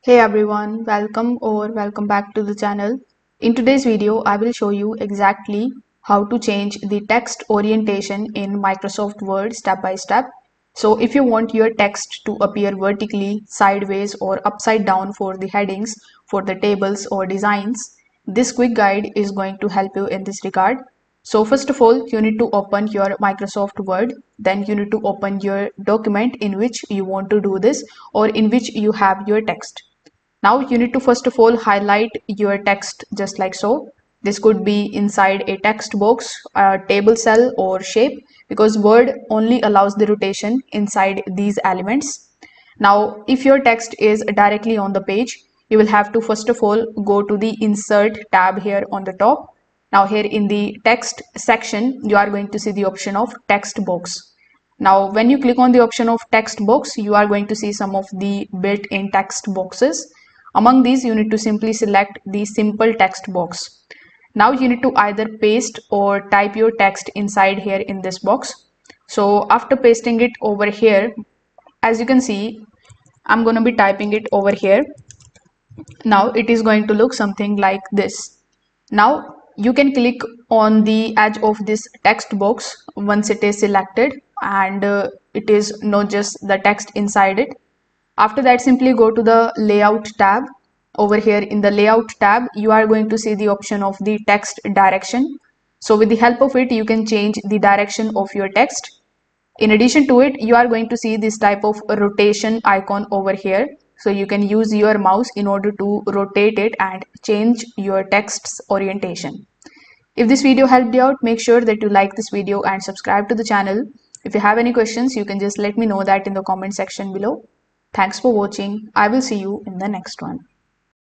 Hey everyone, welcome back to the channel. In today's video, I will show you exactly how to change the text orientation in Microsoft Word step by step. So if you want your text to appear vertically, sideways or upside down for the headings, for the tables or designs, this quick guide is going to help you in this regard. So first of all, you need to open your Microsoft Word. Then you need to open your document in which you want to do this or in which you have your text. Now you need to first of all highlight your text just like so. This could be inside a text box, a table cell or shape because Word only allows the rotation inside these elements. Now if your text is directly on the page, you will have to first of all go to the insert tab here on the top. Now here in the text section, you are going to see the option of text box. Now, when you click on the option of text box, you are going to see some of the built-in text boxes. Among these, you need to simply select the simple text box. Now you need to either paste or type your text inside here in this box. So after pasting it over here, as you can see, I'm going to be typing it over here. Now it is going to look something like this. Now you can click on the edge of this text box once it is selected and it is not just the text inside it. After that, simply go to the layout tab. Over here in the layout tab, you are going to see the option of the text direction. So with the help of it, you can change the direction of your text. In addition to it, you are going to see this type of rotation icon over here. So you can use your mouse in order to rotate it and change your text's orientation. If this video helped you out, make sure that you like this video and subscribe to the channel. If you have any questions, you can just let me know that in the comment section below. Thanks for watching. I will see you in the next one.